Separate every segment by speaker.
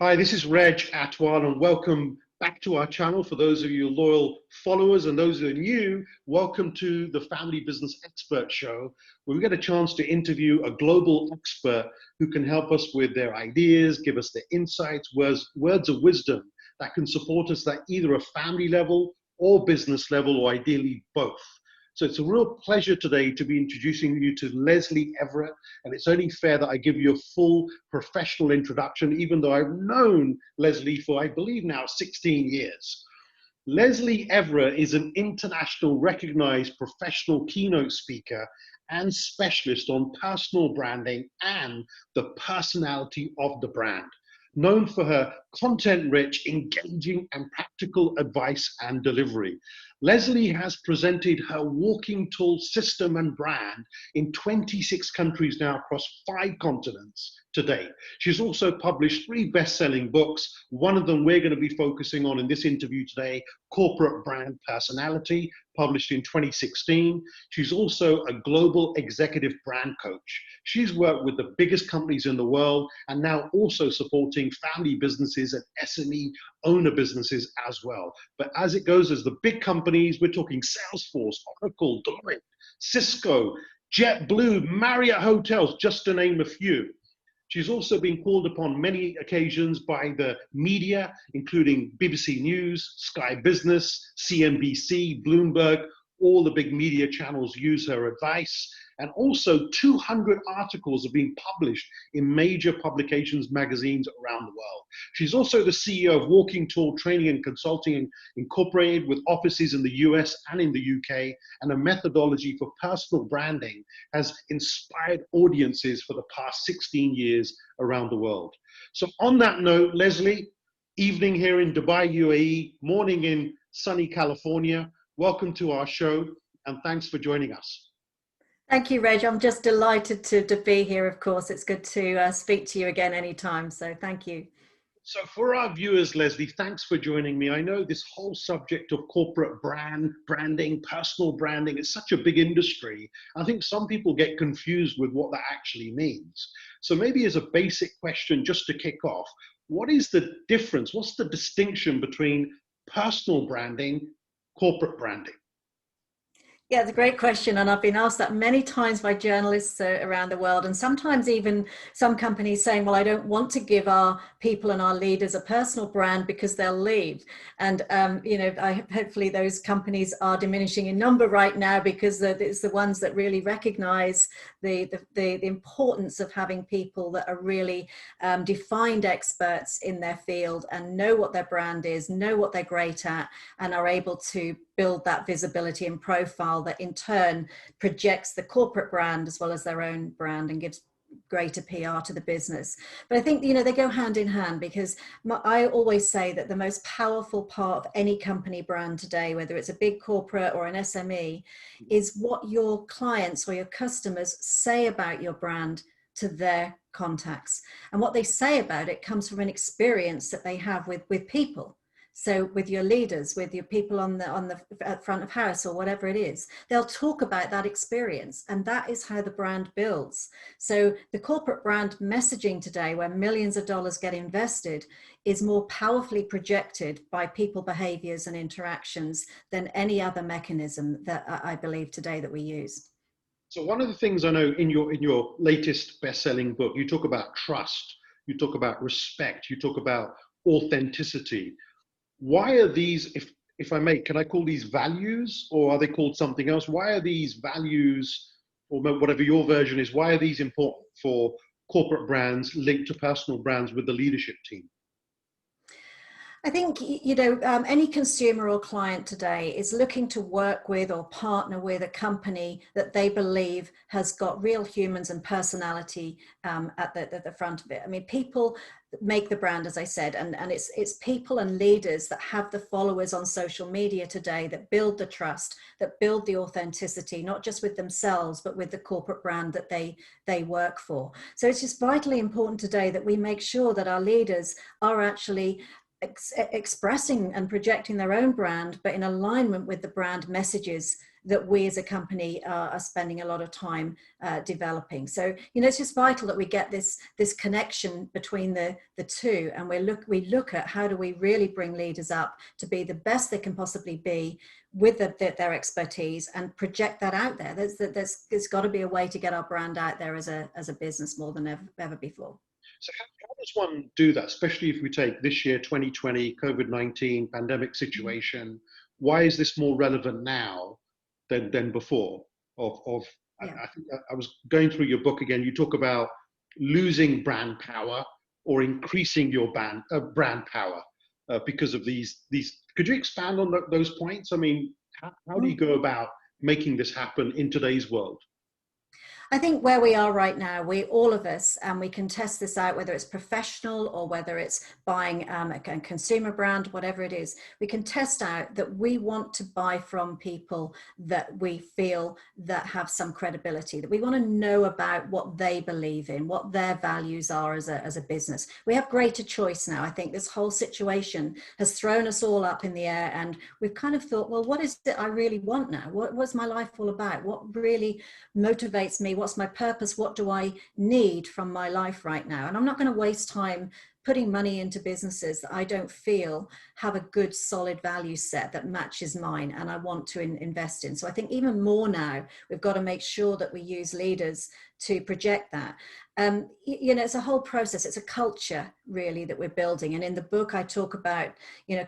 Speaker 1: Hi, this is Reg Athwal, and welcome back to our channel. For those of you loyal followers and those who are new, welcome to the Family Business Expert Show, where we get a chance to interview a global expert who can help us with their ideas, give us their insights, words of wisdom that can support us at either a family level or business level, or ideally both. So it's a real pleasure today to be introducing you to Lesley Everett, and it's only fair that I give you a full professional introduction, even though I've known Lesley for, I believe now, 16 years. Lesley Everett is an international recognized professional keynote speaker and specialist on personal branding and the personality of the brand, known for her content-rich, engaging, and practical advice and delivery. Lesley has presented her walking tool system and brand in 26 countries now across 5 continents to date. She's also published 3 best-selling books. One of them we're going to be focusing on in this interview today, Corporate Brand Personality, published in 2016. She's also a global executive brand coach. She's worked with the biggest companies in the world and now also supporting family businesses and SME owner businesses as well. But as it goes, as the big companies, we're talking Salesforce, Oracle, Deloitte, Cisco, JetBlue, Marriott Hotels, just to name a few. She's also been called upon many occasions by the media, including BBC News, Sky Business, CNBC, Bloomberg. All the big media channels use her advice. And also 200 articles have been published in major publications, magazines around the world. She's also the CEO of Walking Tall Training and Consulting Incorporated, with offices in the US and in the UK, and a methodology for personal branding has inspired audiences for the past 16 years around the world. So on that note, Lesley, evening here in Dubai, UAE, morning in sunny California. Welcome to our show, and thanks for joining us.
Speaker 2: Thank you, Reg. I'm just delighted to be here, of course. It's good to speak to you again anytime, so thank you.
Speaker 1: So for our viewers, Lesley, thanks for joining me. I know this whole subject of corporate branding, personal branding is such a big industry. I think some people get confused with what that actually means. So maybe as a basic question, just to kick off, what is the difference? What's the distinction between personal branding, corporate branding?
Speaker 2: Yeah, it's a great question, and I've been asked that many times by journalists around the world, and sometimes even some companies saying, well, I don't want to give our people and our leaders a personal brand because they'll leave. And hopefully those companies are diminishing in number right now, because it's the ones that really recognize the importance of having people that are really defined experts in their field and know what their brand is, know what they're great at, and are able to build that visibility and profile that in turn projects the corporate brand as well as their own brand and gives greater PR to the business. But I think, they go hand in hand, because I always say that the most powerful part of any company brand today, whether it's a big corporate or an SME, is what your clients or your customers say about your brand to their contacts. And what they say about it comes from an experience that they have with people. So with your leaders, with your people on the front of house or whatever it is, they'll talk about that experience, and that is how the brand builds. So the corporate brand messaging today, where millions of dollars get invested, is more powerfully projected by people behaviors and interactions than any other mechanism that I believe today that we use.
Speaker 1: So one of the things I know in your latest best-selling book, you talk about trust, you talk about respect, you talk about authenticity. Why are these, if I may, can I call these values, or are they called something else? Why are these values, or whatever your version is, why are these important for corporate brands linked to personal brands with the leadership team?
Speaker 2: I think, any consumer or client today is looking to work with or partner with a company that they believe has got real humans and personality at the front of it. I mean, people make the brand, as I said, and it's people and leaders that have the followers on social media today that build the trust, that build the authenticity, not just with themselves, but with the corporate brand that they work for. So it's just vitally important today that we make sure that our leaders are actually expressing and projecting their own brand, but in alignment with the brand messages that we as a company are spending a lot of time developing. So, it's just vital that we get this connection between the two, and we look at how do we really bring leaders up to be the best they can possibly be with their expertise, and project that out there. There's got to be a way to get our brand out there as a business more than ever before.
Speaker 1: So how does one do that, especially if we take this year, 2020, COVID-19 pandemic situation? Why is this more relevant now than before?
Speaker 2: Yeah.
Speaker 1: I think I was going through your book again. You talk about losing brand power or increasing your brand power because of these. Could you expand on those points? I mean, how do you go about making this happen in today's world?
Speaker 2: I think where we are right now, all of us, and we can test this out, whether it's professional or whether it's buying a consumer brand, whatever it is, we can test out that we want to buy from people that we feel that have some credibility, that we want to know about what they believe in, what their values are as a business. We have greater choice now. I think this whole situation has thrown us all up in the air, and we've kind of thought, well, what is it I really want now? What's my life all about? What really motivates me? What's my purpose? What do I need from my life right now? And I'm not going to waste time putting money into businesses that I don't feel have a good solid value set that matches mine and I want to invest in. So I think even more now, we've got to make sure that we use leaders to project that. It's a whole process. It's a culture really that we're building. And in the book, I talk about,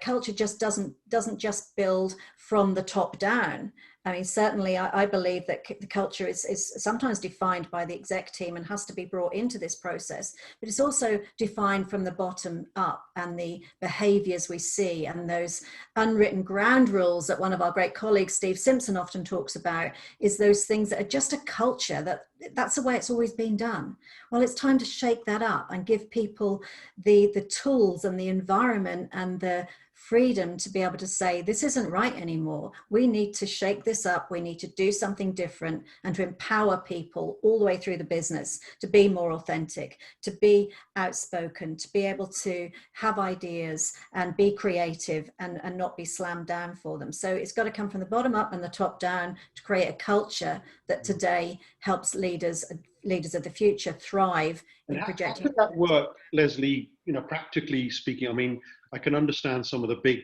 Speaker 2: culture just doesn't just build from the top down. I mean, certainly I believe that the culture is sometimes defined by the exec team and has to be brought into this process, but it's also defined from the bottom up, and the behaviors we see and those unwritten ground rules that one of our great colleagues, Steve Simpson, often talks about, is those things that are just a culture that's the way it's always been done. Well, it's time to shake that up and give people the tools and the environment and the freedom to be able to say, this isn't right anymore. We need to shake this up. We need to do something different, and to empower people all the way through the business to be more authentic, to be outspoken, to be able to have ideas and be creative and not be slammed down for them. So it's got to come from the bottom up and the top down to create a culture that today helps leaders of the future thrive in projecting.
Speaker 1: How could that work, Lesley, practically speaking? I mean, I can understand some of the big,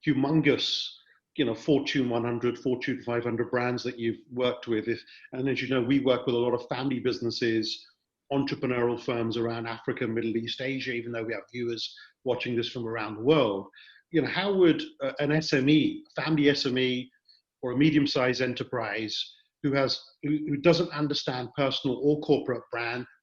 Speaker 1: humongous, Fortune 100, Fortune 500 brands that you've worked with. And as you know, we work with a lot of family businesses, entrepreneurial firms around Africa, Middle East, Asia, even though we have viewers watching this from around the world. How would an SME, family SME, or a medium-sized enterprise who doesn't understand personal or corporate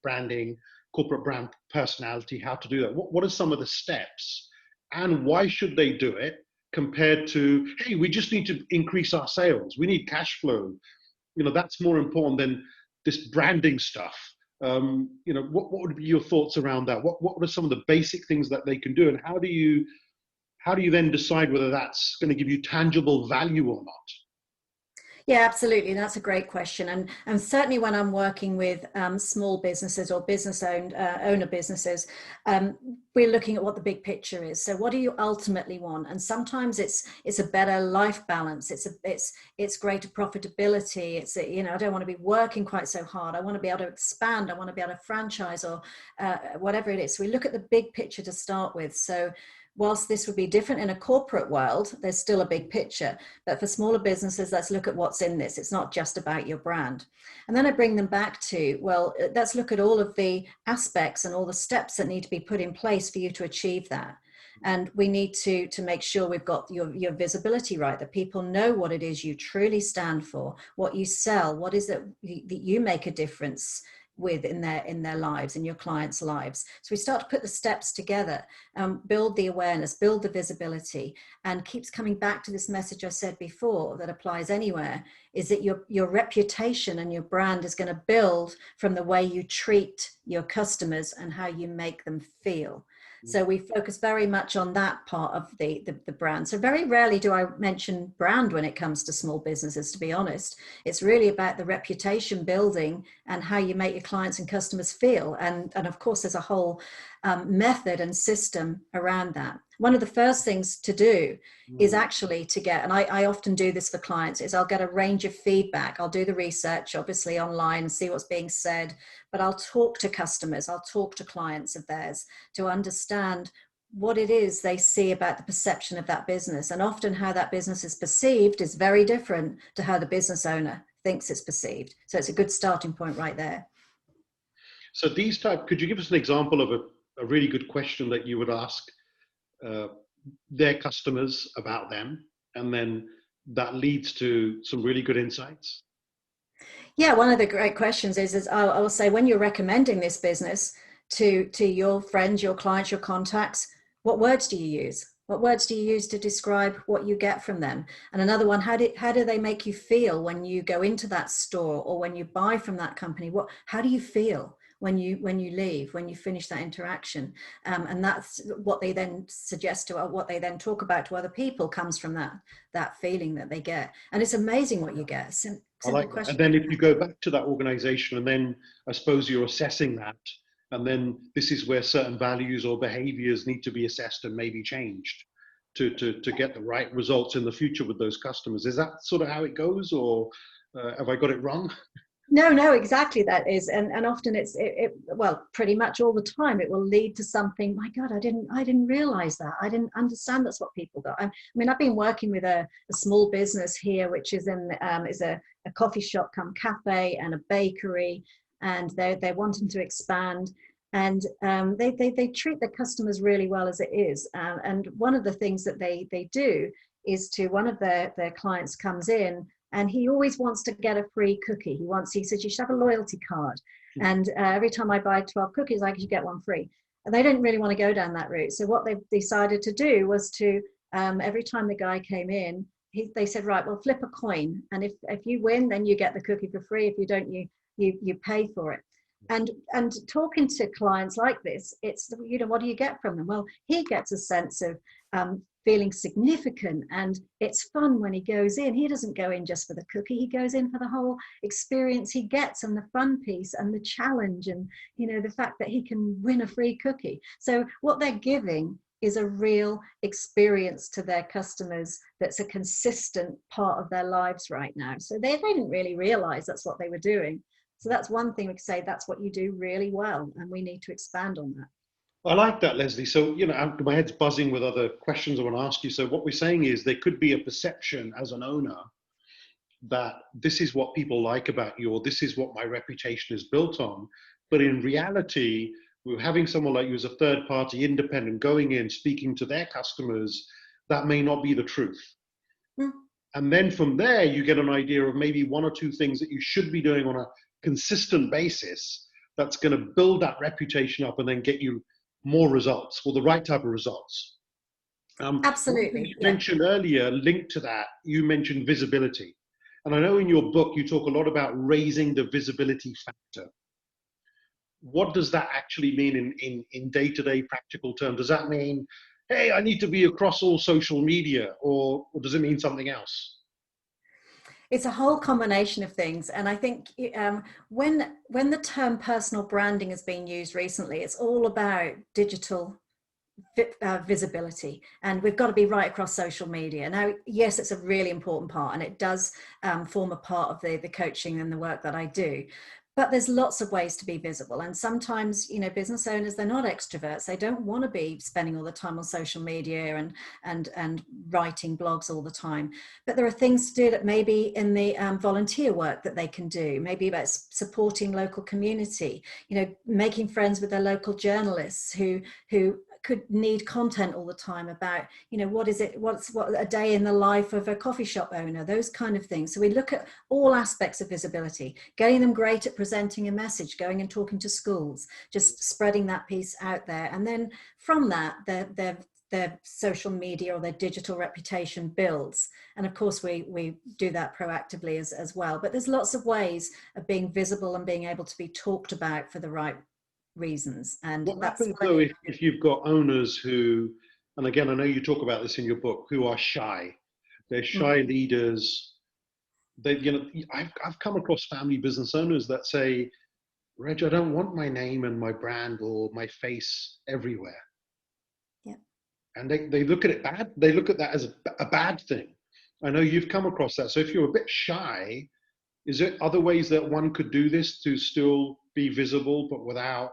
Speaker 1: branding, corporate brand personality, how to do that? What are some of the steps, and why should they do it compared to, hey, we just need to increase our sales, we need cash flow? That's more important than this branding stuff. What would be your thoughts around that? What are some of the basic things that they can do, and how do you then decide whether that's going to give you tangible value or not?
Speaker 2: Yeah, absolutely. That's a great question. And certainly when I'm working with small businesses or owner businesses, we're looking at what the big picture is. So what do you ultimately want? And sometimes it's a better life balance. It's greater profitability. I don't want to be working quite so hard. I want to be able to expand. I want to be able to franchise or whatever it is. So we look at the big picture to start with. So whilst this would be different in a corporate world, there's still a big picture. But for smaller businesses, let's look at what's in this. It's not just about your brand. And then I bring them back to, well, let's look at all of the aspects and all the steps that need to be put in place for you to achieve that. And we need to make sure we've got your visibility right, that people know what it is you truly stand for, what you sell, what is it that you make a difference with in their lives, in your clients' lives. So we start to put the steps together, build the awareness, build the visibility, and keeps coming back to this message I said before that applies anywhere, is that your reputation and your brand is going to build from the way you treat your customers and how you make them feel. So we focus very much on that part of the brand. So very rarely do I mention brand when it comes to small businesses, to be honest. It's really about the reputation building and how you make your clients and customers feel. And of course, there's a whole method and system around that. One of the first things to do is actually to get, and I often do this for clients, is I'll get a range of feedback. I'll do the research, obviously online, and see what's being said, but I'll talk to customers, I'll talk to clients of theirs to understand what it is they see about the perception of that business. And often how that business is perceived is very different to how the business owner thinks it's perceived. So it's a good starting point right there.
Speaker 1: So could you give us an example of a really good question that you would ask their customers about them, and then that leads to some really good insights?
Speaker 2: Yeah, one of the great questions is I will say, when you're recommending this business to your friends, your clients, your contacts, what words do you use? What words do you use to describe what you get from them? And another one, how do they make you feel when you go into that store or when you buy from that company? How do you feel when you leave, when you finish that interaction? And that's what they then suggest to, what they then talk about to other people, comes from that feeling that they get. And it's amazing what you get.
Speaker 1: I like that. And then if you go back to that organization, and then I suppose you're assessing that, and then this is where certain values or behaviors need to be assessed and maybe changed to get the right results in the future with those customers. Is that sort of how it goes, or have I got it wrong?
Speaker 2: No, exactly, that is. And often well, pretty much all the time, it will lead to something. My God, I didn't realize that. I didn't understand that's what people got. I mean, I've been working with a small business here, which is a coffee shop come cafe and a bakery, and they're wanting to expand. And they treat their customers really well as it is. And one of the things that they do is, to one of their clients comes in, and he always wants to get a free cookie. He says, you should have a loyalty card. And every time I buy 12 cookies, I should get one free. And they didn't really want to go down that route. So what they decided to do was to, every time the guy came in, they said, right, well, flip a coin. And if you win, then you get the cookie for free. If you don't, you pay for it. And talking to clients like this, it's, what do you get from them? Well, he gets a sense of feeling significant, and it's fun when he goes in. He doesn't go in just for the cookie, he goes in for the whole experience he gets, and the fun piece and the challenge, and the fact that he can win a free cookie. So what they're giving is a real experience to their customers that's a consistent part of their lives right now. So they didn't really realize that's what they were doing. So that's one thing we could say, that's what you do really well, and we need to expand on that.
Speaker 1: I like that, Lesley. So, my head's buzzing with other questions I want to ask you. So what we're saying is there could be a perception as an owner that this is what people like about you, or this is what my reputation is built on. But in reality, we're having someone like you as a third party independent going in, speaking to their customers, that may not be the truth. And then from there, you get an idea of maybe one or two things that you should be doing on a consistent basis that's going to build that reputation up and then get you more results, or the right type of results.
Speaker 2: Absolutely.
Speaker 1: You mentioned earlier, linked to that, you mentioned visibility. And I know in your book, you talk a lot about raising the visibility factor. What does that actually mean in day-to-day practical terms? Does that mean, hey, I need to be across all social media, or does it mean something else?
Speaker 2: It's a whole combination of things. And I think when the term personal branding has been used recently, it's all about digital visibility, and we've got to be right across social media. Now, yes, it's a really important part, and it does form a part of the coaching and the work that I do. But there's lots of ways to be visible. And sometimes, business owners, they're not extroverts. They don't want to be spending all the time on social media and writing blogs all the time. But there are things to do that maybe in the volunteer work that they can do, maybe about supporting local community, making friends with their local journalists who could need content all the time about, what's a day in the life of a coffee shop owner, those kind of things. So we look at all aspects of visibility, getting them great at presenting a message, going and talking to schools, just spreading that piece out there. And then from that, their social media or their digital reputation builds. And of course, we do that proactively as well. But there's lots of ways of being visible and being able to be talked about for the right reasons. And
Speaker 1: what happens though if you've got owners who, and again, I know you talk about this in your book, who are shy? They're shy leaders. I've come across family business owners that say, Reg, I don't want my name and my brand or my face everywhere.
Speaker 2: Yeah.
Speaker 1: And they look at it bad. They look at that as a bad thing. I know you've come across that. So if you're a bit shy, is there other ways that one could do this to still be visible, but without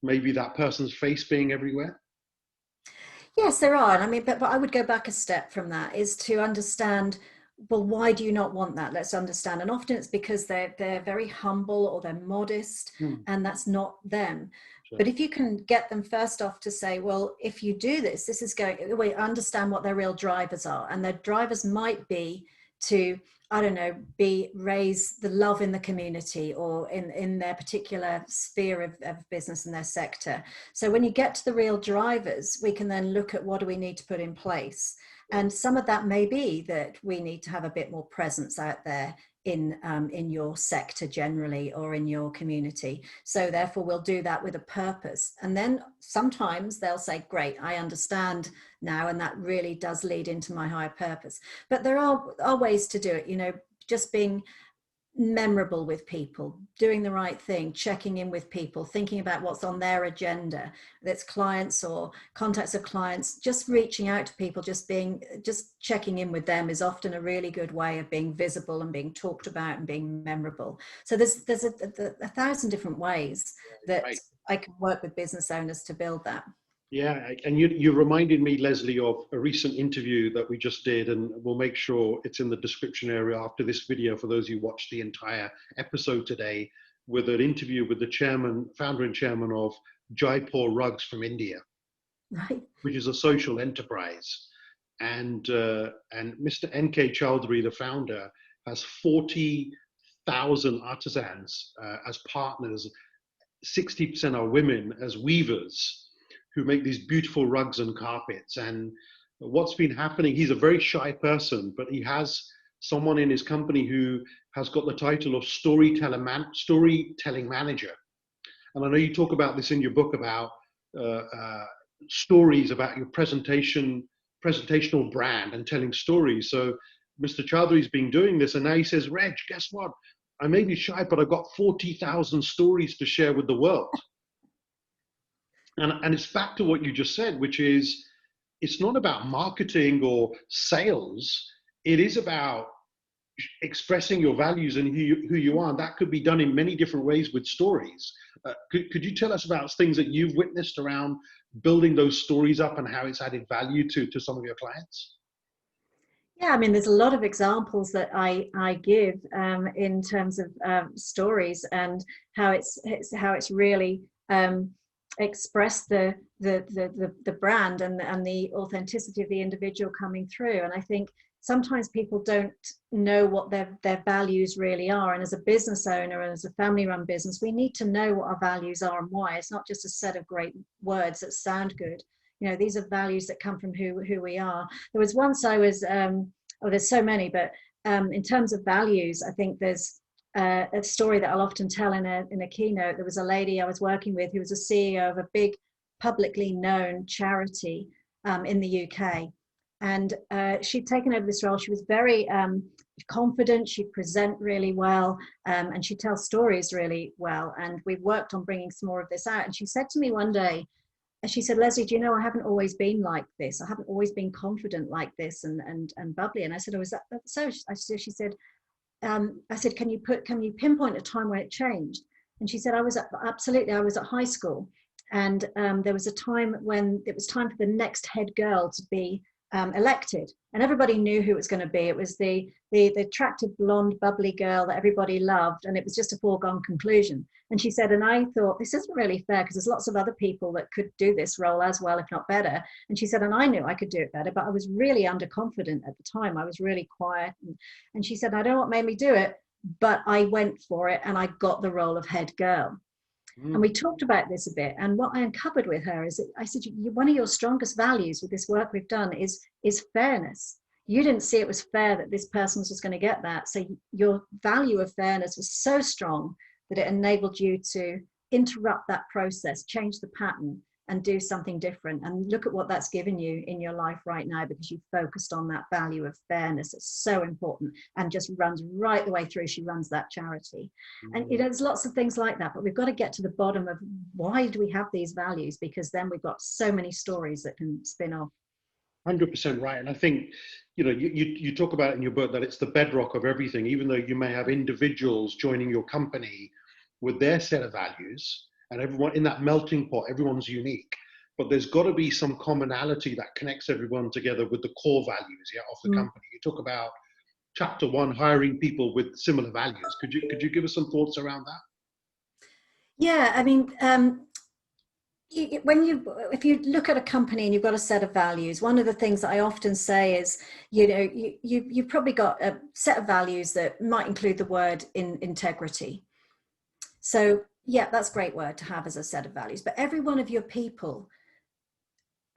Speaker 1: maybe that person's face being everywhere?
Speaker 2: Yes, there are. And I mean, but I would go back a step from that, is to understand, well, why do you not want that? Let's understand. And often it's because they're very humble or they're modest,
Speaker 1: Hmm.
Speaker 2: and that's not them.
Speaker 1: Sure.
Speaker 2: But if you can get them first off to say, well, if you do this, this is going, we understand what their real drivers are. And their drivers might be to, I don't know, raise the love in the community or in their particular sphere of business and their sector. So when you get to the real drivers, we can then look at what do we need to put in place. And some of that may be that we need to have a bit more presence out there in your sector generally or in your community. So therefore we'll do that with a purpose. And then sometimes they'll say, great, I understand now, and that really does lead into my higher purpose. But there are ways to do it, you know, just being memorable with people, doing the right thing, checking in with people, thinking about what's on their agenda, that's clients or contacts of clients, just reaching out to people, just checking in with them is often a really good way of being visible and being talked about and being memorable. So there's a thousand different ways that
Speaker 1: Right.
Speaker 2: I can work with business owners to build that.
Speaker 1: Yeah, and you reminded me, Lesley, of a recent interview that we just did, and we'll make sure it's in the description area after this video for those who watched the entire episode today, with an interview with the chairman, founder and chairman of Jaipur Rugs from India,
Speaker 2: Right.
Speaker 1: which is a social enterprise. And Mr. N.K. Chowdhury, the founder, has 40,000 artisans as partners. 60% are women as weavers who make these beautiful rugs and carpets. And what's been happening, he's a very shy person, but he has someone in his company who has got the title of storytelling manager. And I know you talk about this in your book about uh, uh, stories about your presentational brand and telling stories. So Mr. Chowdhury's been doing this, and now he says, Reg, guess what? I may be shy, but I've got 40,000 stories to share with the world. And it's back to what you just said, which is it's not about marketing or sales. It is about expressing your values and who you are. And that could be done in many different ways with stories. Could you tell us about things that you've witnessed around building those stories up and how it's added value to some of your clients?
Speaker 2: Yeah, I mean, there's a lot of examples that I give in terms of stories and how it's really expressed the brand and the authenticity of the individual coming through. And I think sometimes people don't know what their values really are. And as a business owner and as a family-run business, we need to know what our values are and why. It's not just a set of great words that sound good. You know, these are values that come from who we are. There was once I was, oh, there's so many, but in terms of values, I think there's a story that I'll often tell in a keynote. There was a lady I was working with who was a CEO of a big publicly known charity in the UK. And she'd taken over this role. She was very confident. She'd present really well, and she'd tell stories really well. And we worked on bringing some more of this out. And she said to me one day, and she said, Lesley, do you know, I haven't always been like this. I haven't always been confident like this and bubbly. And I said, oh, is that so? She said, I said, can you pinpoint a time when it changed? And she said, I was at high school. And there was a time when it was time for the next head girl to be elected, and everybody knew who it was going to be. It was the attractive blonde bubbly girl that everybody loved, and it was just a foregone conclusion. And she said, and I thought, this isn't really fair because there's lots of other people that could do this role as well, if not better. And she said, and I knew I could do it better, but I was really underconfident at the time. I was really quiet. And she said, I don't know what made me do it, but I went for it and I got the role of head girl. And we talked about this a bit. And what I uncovered with her is that I said, one of your strongest values with this work we've done is fairness. You didn't see it was fair that this person was just going to get that. So your value of fairness was so strong that it enabled you to interrupt that process, change the pattern, and do something different, and look at what that's given you in your life right now, because you focused on that value of fairness. It's so important, and just runs right the way through. She runs that charity. And there's lots of things like that, but we've got to get to the bottom of why do we have these values, because then we've got so many stories that can spin off.
Speaker 1: 100% right. And I think, you talk about in your book that it's the bedrock of everything, even though you may have individuals joining your company with their set of values, and everyone in that melting pot, everyone's unique. But there's got to be some commonality that connects everyone together with the core values, of the company. You talk about chapter 1, hiring people with similar values. Could you give us some thoughts around that?
Speaker 2: Yeah, I mean, if you look at a company and you've got a set of values, one of the things that I often say is, you've probably got a set of values that might include the word integrity. So yeah, that's a great word to have as a set of values, but every one of your people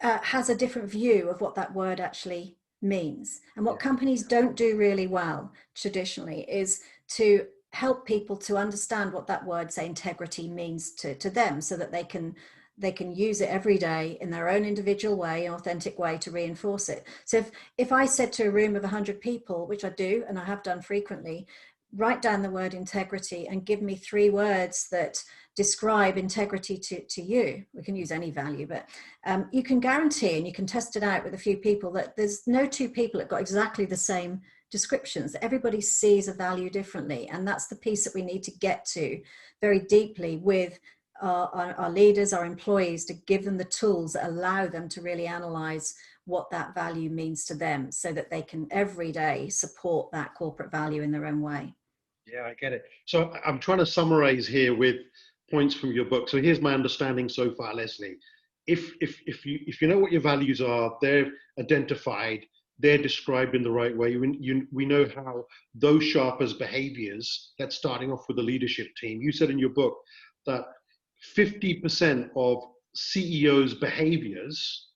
Speaker 2: has a different view of what that word actually means. And what companies don't do really well traditionally is to help people to understand what that word, say integrity, means to them, so that they can use it every day in their own individual way, an authentic way, to reinforce it. So if I said to a room of 100 people, which I do and I have done frequently, write down the word integrity and give me 3 words that describe integrity to you. We can use any value, but you can guarantee, and you can test it out with a few people, that there's no 2 people that got exactly the same descriptions. Everybody sees a value differently, and that's the piece that we need to get to very deeply with our leaders, our employees, to give them the tools that allow them to really analyze what that value means to them, so that they can every day support that corporate value in their own way.
Speaker 1: Yeah, I get it. So I'm trying to summarize here with points from your book. So here's my understanding so far, Lesley. If you know what your values are, they're identified, they're described in the right way. We know how those sharp as behaviors. That's starting off with the leadership team. You said in your book that 50% of CEOs' behaviors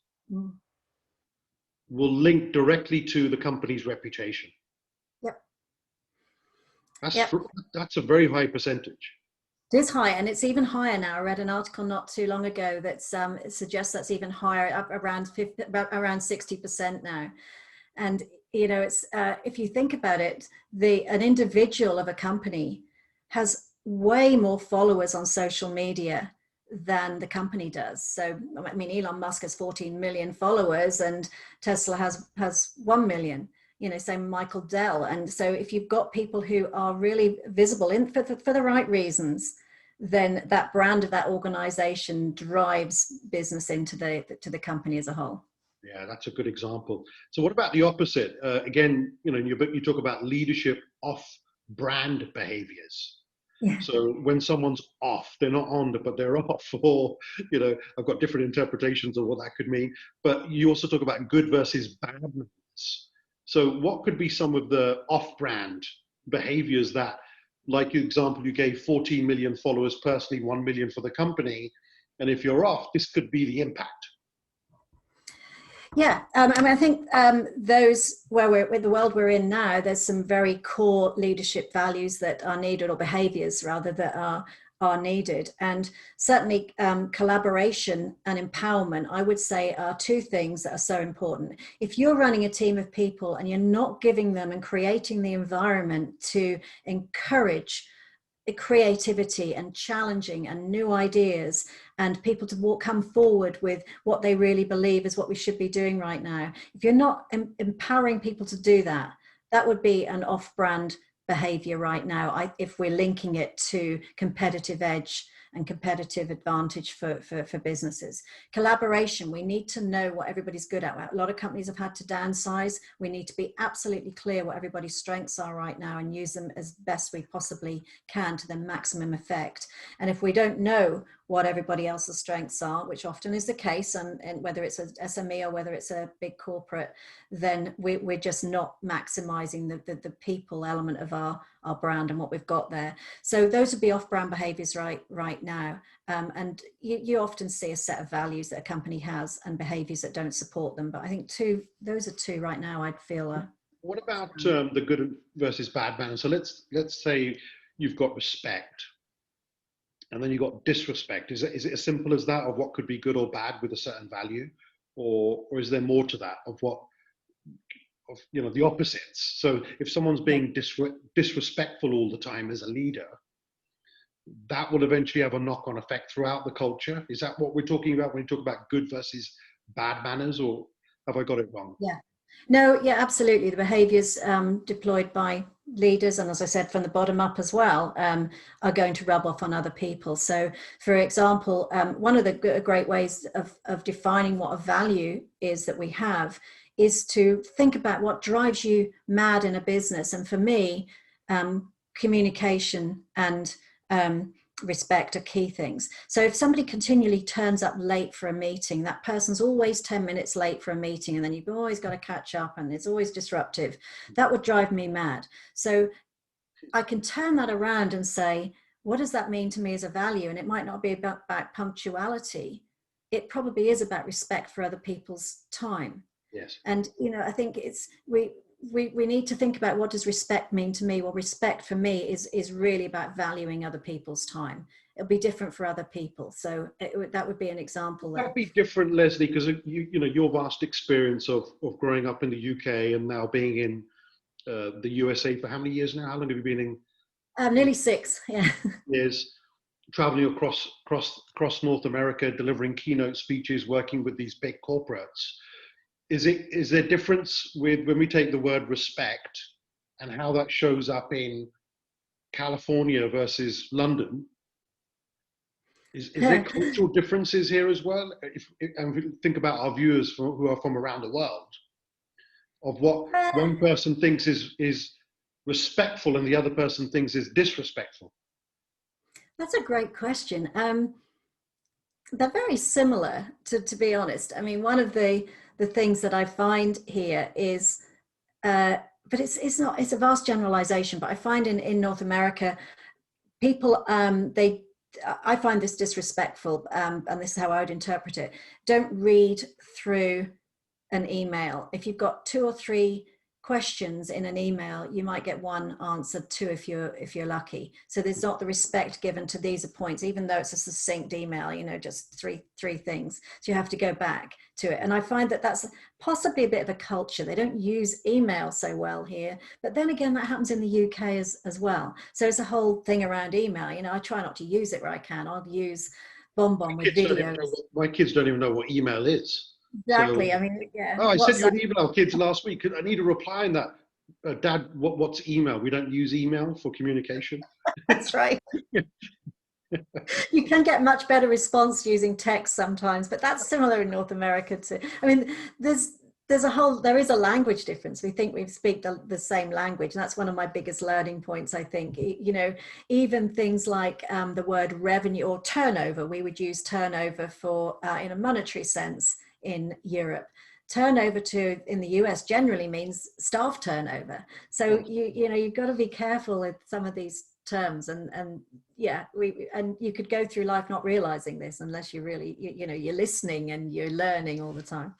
Speaker 1: will link directly to the company's reputation. That's a very high percentage.
Speaker 2: It is high, and it's even higher now. I read an article not too long ago that it suggests that's even higher, up around 60% now. And it's if you think about it, an individual of a company has way more followers on social media than the company does. So I mean, Elon Musk has 14 million followers, and Tesla has 1 million. Say Michael Dell. And so if you've got people who are really visible for the right reasons, then that brand of that organization drives business into the company as a whole.
Speaker 1: Yeah, that's a good example. So what about the opposite? Again, in your book, you talk about leadership off brand behaviors. Yeah. So when someone's off, they're not on, but they're off, or, I've got different interpretations of what that could mean. But you also talk about good versus bad. So what could be some of the off-brand behaviors that, like the example you gave, 14 million followers personally, 1 million for the company, and if you're off, this could be the impact?
Speaker 2: Yeah, I think those, with the world we're in now, there's some very core leadership values that are needed, or behaviors rather, that are needed. And certainly collaboration and empowerment, I would say, are 2 things that are so important. If you're running a team of people and you're not giving them and creating the environment to encourage creativity and challenging and new ideas, and people to come forward with what they really believe is what we should be doing right now, if you're not empowering people to do that, that would be an off-brand behavior right now, if we're linking it to competitive edge and competitive advantage for businesses. Collaboration, we need to know what everybody's good at. A lot of companies have had to downsize. We need to be absolutely clear what everybody's strengths are right now and use them as best we possibly can to their maximum effect. And if we don't know what everybody else's strengths are, which often is the case, and whether it's an SME or whether it's a big corporate, then we're just not maximizing the people element of our brand and what we've got there. So those would be off-brand behaviors right now. And you often see a set of values that a company has and behaviors that don't support them. But I think those are 2 right now I'd feel.
Speaker 1: What about the good versus bad balance? So let's say you've got respect, And then you got disrespect. Is it as simple as that, of what could be good or bad with a certain value, or is there more to that, of what, of, you know, the opposites? So if someone's being disrespectful all the time as a leader, that will eventually have a knock-on effect throughout the culture. Is that what we're talking about when you talk about good versus bad manners, or have I got it wrong?
Speaker 2: Yeah. No, yeah, absolutely. The behaviors deployed by leaders, and as I said, from the bottom up as well, are going to rub off on other people. So, for example, one of the great ways of defining what a value is that we have is to think about what drives you mad in a business. And for me, communication and respect are key things. So if somebody continually turns up late for a meeting, that person's always 10 minutes late for a meeting, and then you've always got to catch up and it's always disruptive, that would drive me mad. So I can turn that around and say, what does that mean to me as a value? And it might not be about punctuality. It probably is about respect for other people's time.
Speaker 1: Yes.
Speaker 2: And, you know, I think it's, we need to think about, what does respect mean to me? Well, respect for me is really about valuing other people's time. It'll be different for other people. So that would be an example.
Speaker 1: That'd be different, Lesley, because you know, your vast experience of growing up in the UK and now being in the USA for how many years now? How long have you been in?
Speaker 2: Nearly 6. Yeah.
Speaker 1: Years, traveling across North America, delivering keynote speeches, working with these big corporates. Is there a difference with when we take the word respect and how that shows up in California versus London? Is there cultural differences here as well? And if we think about our viewers who are from around the world, of what one person thinks is respectful and the other person thinks is disrespectful.
Speaker 2: That's a great question. They're very similar, to be honest. I mean, one of the things that I find here is, but it's not, it's a vast generalization, but I find in North America, people, I find this disrespectful, and this is how I would interpret it. Don't read through an email. If you've got 2 or 3 questions in an email, you might get 1 answered, 2 if you're lucky. So there's not the respect given to these points, even though it's a succinct email, you know, just three things. So you have to go back to it. And I find that that's possibly a bit of a culture. They don't use email so well here, but then again, that happens in the UK as well. So it's a whole thing around email. You know, I try not to use it where I can. I'll use BombBomb with videos.
Speaker 1: My kids don't even know what email is.
Speaker 2: Exactly.
Speaker 1: So,
Speaker 2: I mean, yeah.
Speaker 1: I sent you an email, kids, last week. I need a reply in that. Dad, what's email? We don't use email for communication.
Speaker 2: That's right. You can get much better response using text sometimes, but that's similar in North America too. I mean, there is a language difference. We think we speak the same language, and that's one of my biggest learning points, I think. You know, even things like the word revenue or turnover, we would use turnover for in a monetary sense in Europe. Turnover in the US generally means staff turnover. So you know, you've got to be careful with some of these terms, and yeah, and you could go through life not realizing this unless you really, you know, you're listening and you're learning all the time.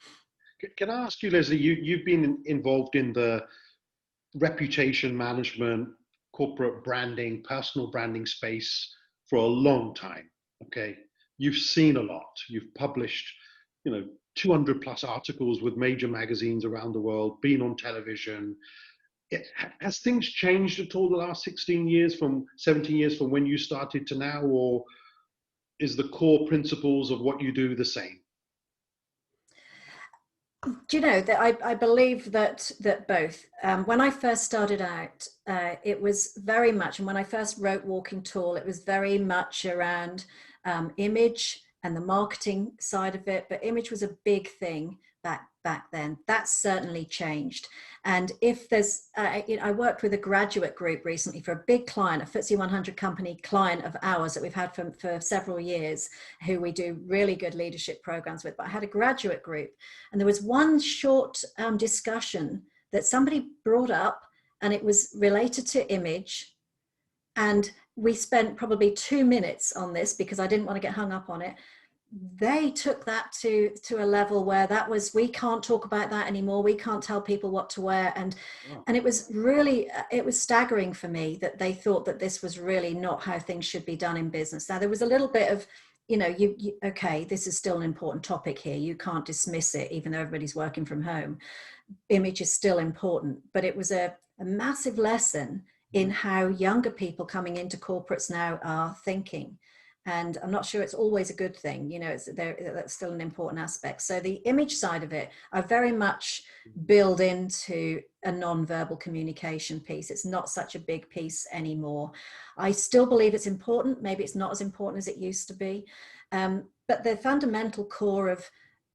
Speaker 1: Can I ask you, Lesley, you've been involved in the reputation management, corporate branding, personal branding space for a long time, okay? You've seen a lot. You've published, you know, 200 plus articles with major magazines around the world, been on television. Has things changed at all the last 17 years from when you started to now, or is the core principles of what you do the same?
Speaker 2: Do you know that I believe that both. When I first started out, it was very much, and when I first wrote Walking Tall, it was very much around image and the marketing side of it. But image was a big thing back then. That's certainly changed. And if there's, I worked with a graduate group recently for a big client, a FTSE 100 company client of ours that we've had for several years, who we do really good leadership programs with. But I had a graduate group, and there was one short discussion that somebody brought up, and it was related to image. And we spent probably 2 minutes on this because I didn't want to get hung up on it. they took that to a level where that was, we can't talk about that anymore, we can't tell people what to wear. And it was really, it was staggering for me that they thought that this was really not how things should be done in business. Now there was a little bit of, you know, okay, this is still an important topic here, you can't dismiss it even though everybody's working from home. Image is still important, but it was a massive lesson in how younger people coming into corporates now are thinking. And I'm not sure it's always a good thing, you know, that's still an important aspect. So the image side of it, I very much build into a non-verbal communication piece. It's not such a big piece anymore. I still believe it's important. Maybe it's not as important as it used to be. But the fundamental core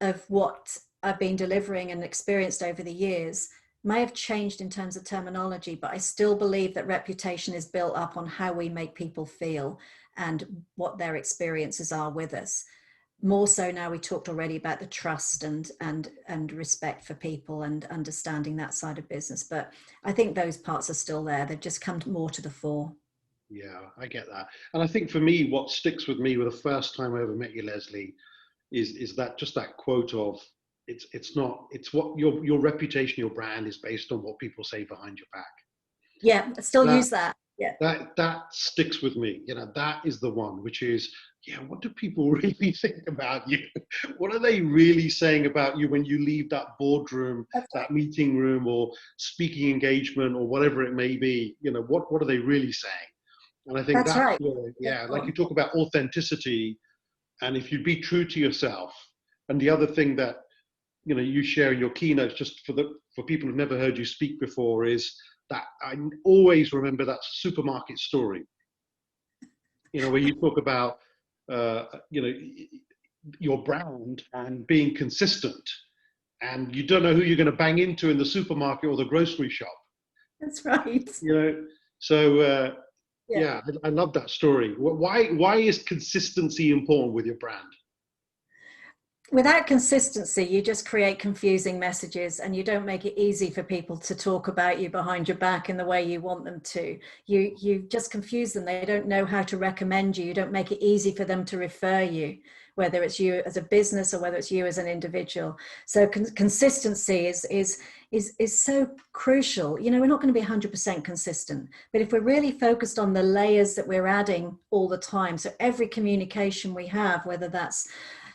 Speaker 2: of what I've been delivering and experienced over the years may have changed in terms of terminology, but I still believe that reputation is built up on how we make people feel and what their experiences are with us. More so now, we talked already about the trust and respect for people and understanding that side of business. But I think those parts are still there. They've just come more to the fore.
Speaker 1: Yeah, I get that. And I think for me, what sticks with me with the first time I ever met you, Lesley, is that just that quote of it's what your reputation, your brand is based on what people say behind your back.
Speaker 2: Yeah, I still use that. Yeah.
Speaker 1: That sticks with me. You know, that is the one, which is, yeah, what do people really think about you? What are they really saying about you when you leave that boardroom, that meeting room, or speaking engagement, or whatever it may be? You know, what are they really saying? And I think
Speaker 2: that's right.
Speaker 1: Yeah, like you talk about authenticity, and if you be true to yourself. And the other thing that, you know, you share in your keynotes, just for people who've never heard you speak before, is that I always remember that supermarket story, you know, where you talk about, you know, your brand and being consistent, and you don't know who you're going to bang into in the supermarket or the grocery shop.
Speaker 2: That's right.
Speaker 1: You know, so yeah, I love that story. Why is consistency important with your brand?
Speaker 2: Without consistency, you just create confusing messages and you don't make it easy for people to talk about you behind your back in the way you want them to. You just confuse them. They don't know how to recommend you. You don't make it easy for them to refer you, whether it's you as a business or whether it's you as an individual. So consistency is so crucial. You know, we're not going to be 100% consistent, but if we're really focused on the layers that we're adding all the time, so every communication we have, whether that's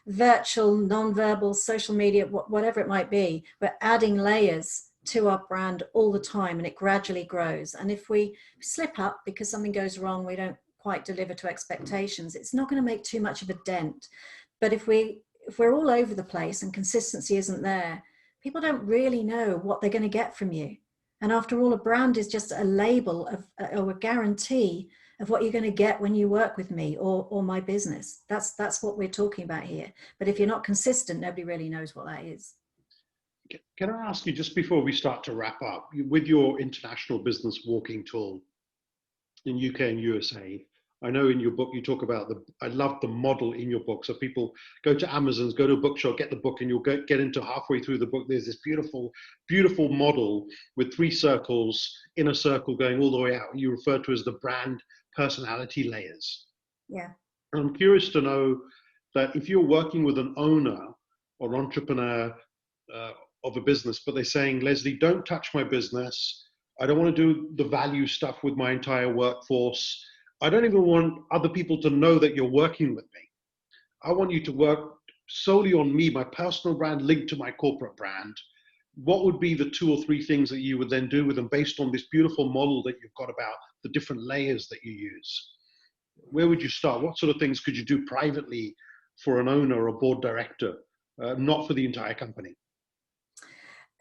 Speaker 2: virtual, non-verbal, social media, whatever it might be, we're adding layers to our brand all the time, and it gradually grows. And if we slip up because something goes wrong, we don't quite deliver to expectations, it's not going to make too much of a dent. But if we're all over the place and consistency isn't there, people don't really know what they're going to get from you. And after all, a brand is just a label or a guarantee of what you're going to get when you work with me or my business. That's what we're talking about here. But if you're not consistent, nobody really knows what that is.
Speaker 1: Can I ask you, just before we start to wrap up, with your international business walking tool in UK and USA, I know in your book you talk about I love the model in your book. So people go to Amazon's, go to a bookshop, get the book, and you'll get into halfway through the book. There's this beautiful, beautiful model with 3 circles, inner circle going all the way out. You refer to as the brand personality layers.
Speaker 2: Yeah.
Speaker 1: And I'm curious to know that if you're working with an owner or entrepreneur of a business, but they're saying, Lesley, don't touch my business. I don't want to do the value stuff with my entire workforce. I don't even want other people to know that you're working with me. I want you to work solely on me, my personal brand linked to my corporate brand. What would be the 2 or 3 things that you would then do with them based on this beautiful model that you've got about the different layers that you use? Where would you start? What sort of things could you do privately for an owner or a board director, not for the entire company?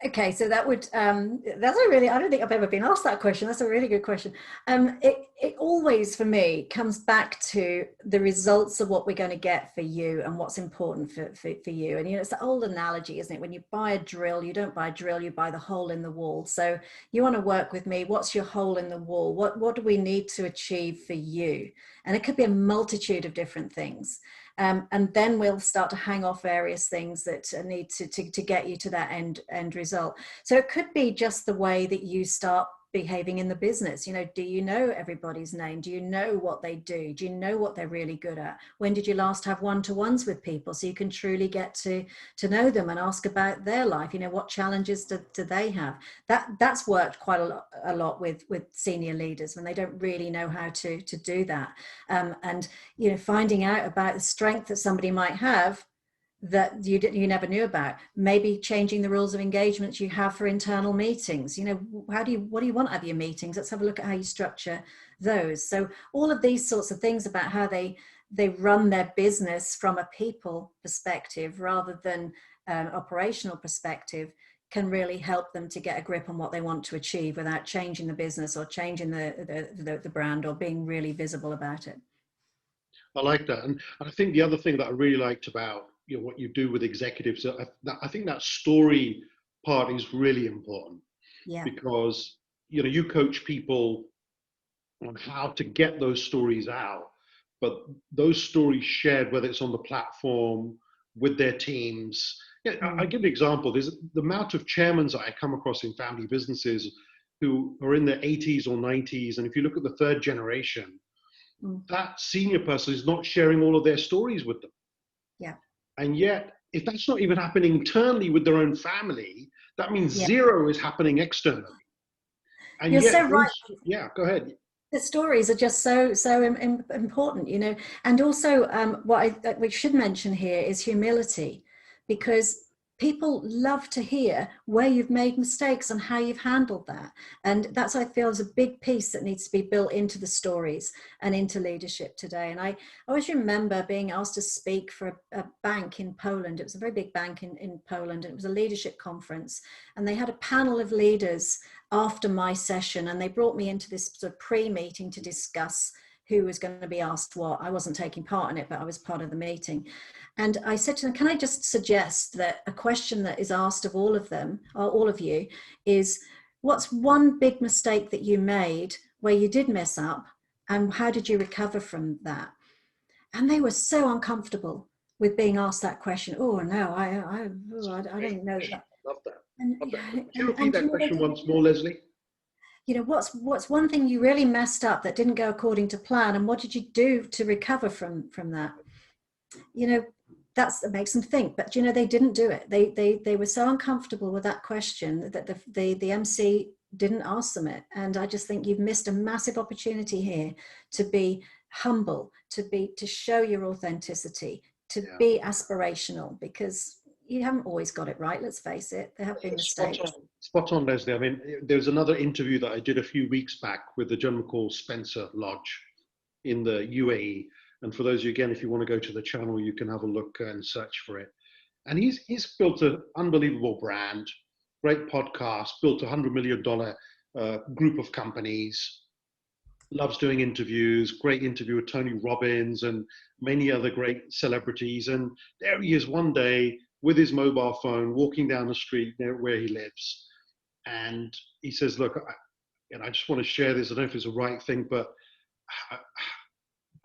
Speaker 2: Okay, so that would, that's a really, I don't think I've ever been asked that question. That's a really good question. It always, for me, comes back to the results of what we're going to get for you and what's important for you. And, you know, it's the old analogy, isn't it? When you buy a drill, you don't buy a drill, you buy the hole in the wall. So you want to work with me. What's your hole in the wall? What do we need to achieve for you? And it could be a multitude of different things. And then we'll start to hang off various things that need to get you to that end result. So it could be just the way that you start behaving in the business. You know, do you know everybody's name? Do you know what they do? Do you know what they're really good at? When did you last have one-to-ones with people so you can truly get to know them and ask about their life? You know, what challenges do they have? That's worked quite a lot with senior leaders when they don't really know how to do that. And, you know, finding out about the strength that somebody might have that you never knew about. Maybe changing the rules of engagement you have for internal meetings. You know, what do you want out of your meetings? Let's have a look at how you structure those. So all of these sorts of things about how they run their business from a people perspective rather than operational perspective can really help them to get a grip on what they want to achieve without changing the business or changing the brand or being really visible about it.
Speaker 1: I like that. And I think the other thing that I really liked about, you know, what you do with executives, I think that story part is really important.
Speaker 2: Yeah.
Speaker 1: Because, you know, you coach people on how to get those stories out, but those stories shared, whether it's on the platform, with their teams. Yeah, I'll give an example. There's the amount of chairmen that I come across in family businesses who are in their 80s or 90s. And if you look at the third generation, that senior person is not sharing all of their stories with them.
Speaker 2: Yeah.
Speaker 1: And yet, if that's not even happening internally with their own family, that means
Speaker 2: Yeah.
Speaker 1: zero is happening externally. And
Speaker 2: you're
Speaker 1: yet,
Speaker 2: so right.
Speaker 1: Yeah, go ahead.
Speaker 2: The stories are just so important, you know. And also what we should mention here is humility, because people love to hear where you've made mistakes and how you've handled that. And that's, I feel, is a big piece that needs to be built into the stories and into leadership today. And I always remember being asked to speak for a bank in Poland. It was a very big bank in Poland, and it was a leadership conference. And they had a panel of leaders after my session, and they brought me into this sort of pre-meeting to discuss who was going to be asked what. I wasn't taking part in it, but I was part of the meeting. And I said to them, can I just suggest that a question that is asked of all of them, or all of you, is what's one big mistake that you made where you did mess up, and how did you recover from that? And they were so uncomfortable with being asked that question. Oh no, I don't know that.
Speaker 1: Love that.
Speaker 2: And,
Speaker 1: Love that. Could you repeat that question once more, Lesley?
Speaker 2: You know, what's one thing you really messed up that didn't go according to plan, and what did you do to recover from that? You know, that makes them think. But you know, they didn't do it. They were so uncomfortable with that question that the MC didn't ask them it. And I just think you've missed a massive opportunity here to be humble, to show your authenticity, to be aspirational, because you haven't always got it right. Let's face it. There have been mistakes.
Speaker 1: Spot on, Lesley. I mean, there's another interview that I did a few weeks back with a gentleman called Spencer Lodge in the UAE. And for those of you, again, if you want to go to the channel, you can have a look and search for it. And he's built an unbelievable brand, great podcast, built $100 million group of companies, loves doing interviews, great interview with Tony Robbins and many other great celebrities. And there he is one day with his mobile phone, walking down the street near where he lives. And he says, look, I just want to share this. I don't know if it's the right thing, but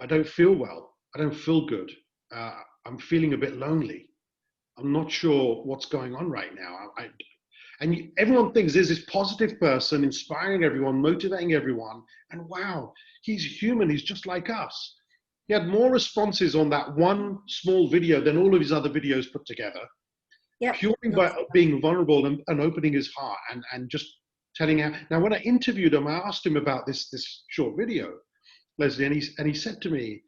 Speaker 1: I don't feel well. I don't feel good. I'm feeling a bit lonely. I'm not sure what's going on right now. And everyone thinks there's this positive person inspiring everyone, motivating everyone. And wow, he's human. He's just like us. He had more responses on that one small video than all of his other videos put together. Yep. Purely by being vulnerable and opening his heart and just telling out. Now, when I interviewed him, I asked him about this short video, Lesley, and he said to me,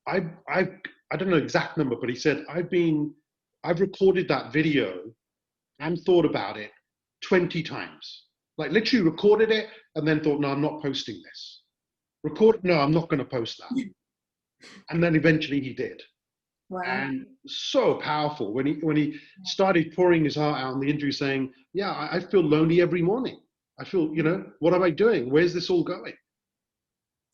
Speaker 1: I don't know the exact number, but he said, I've recorded that video and thought about it 20 times. Like literally recorded it and then thought, no, I'm not posting this. No, I'm not going to post that. And then eventually he did. Wow. And so powerful when he started pouring his heart out on the interview saying, yeah, I feel lonely every morning. I feel, what am I doing? Where's this all going?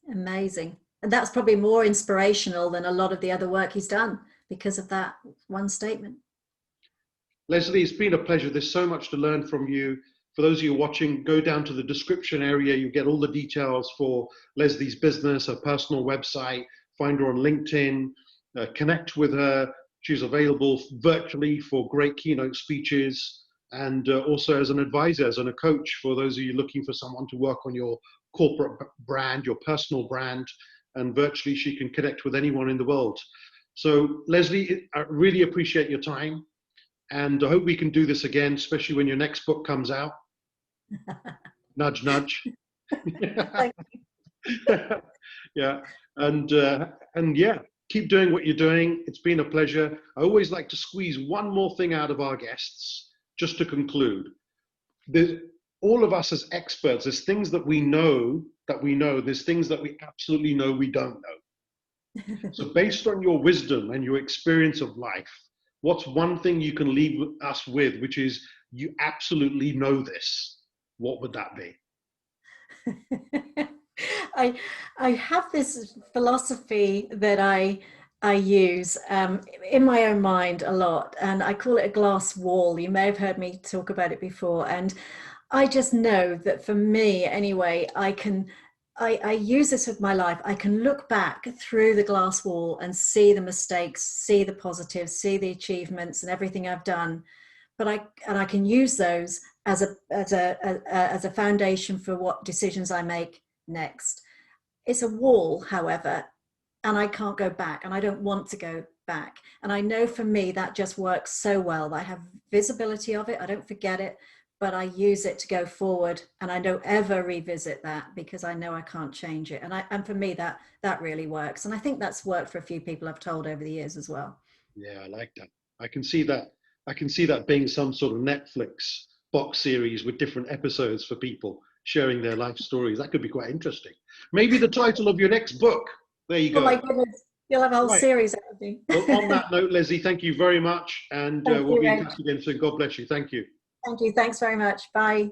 Speaker 2: Amazing. And that's probably more inspirational than a lot of the other work he's done because of that one statement.
Speaker 1: Lesley, it's been a pleasure. There's so much to learn from you. For those of you watching, go down to the description area. You get all the details for Lesley's business, her personal website, find her on LinkedIn, connect with her. She's available virtually for great keynote speeches. and also as an advisor, as a coach for those of you looking for someone to work on your corporate brand, your personal brand, and virtually she can connect with anyone in the world. So Lesley, I really appreciate your time, and I hope we can do this again, especially when your next book comes out. Nudge, nudge.
Speaker 2: Thank
Speaker 1: Yeah, and yeah, keep doing what you're doing. It's been a pleasure. I always like to squeeze one more thing out of our guests, just to conclude. All of us as experts, there's things that we know, there's things that we absolutely know we don't know. So based on your wisdom and your experience of life, what's one thing you can leave us with, which is you absolutely know this? What would that be?
Speaker 2: I have this philosophy that I use in my own mind a lot, and I call it a glass wall. You may have heard me talk about it before, and I just know that for me anyway, I use this with my life. I can look back through the glass wall and see the mistakes, see the positives, see the achievements and everything I've done. But I can use those as a foundation for what decisions I make next. It's a wall, however, and I can't go back, and I don't want to go back. And I know for me that just works so well. I have visibility of it. I don't forget it, but I use it to go forward, and I don't ever revisit that because I know I can't change it. And for me, that really works. And I think that's worked for a few people I've told over the years as well.
Speaker 1: Yeah, I like that. I can see that. I can see that being some sort of Netflix box series with different episodes for people sharing their life stories. That could be quite interesting. Maybe the title of your next book. There you go.
Speaker 2: Oh my goodness, you'll have a whole series out of me.
Speaker 1: Well, on that note, Lesley, thank you very much, and we'll be in touch again soon. God bless you. Thank you.
Speaker 2: Thank you. Thanks very much. Bye.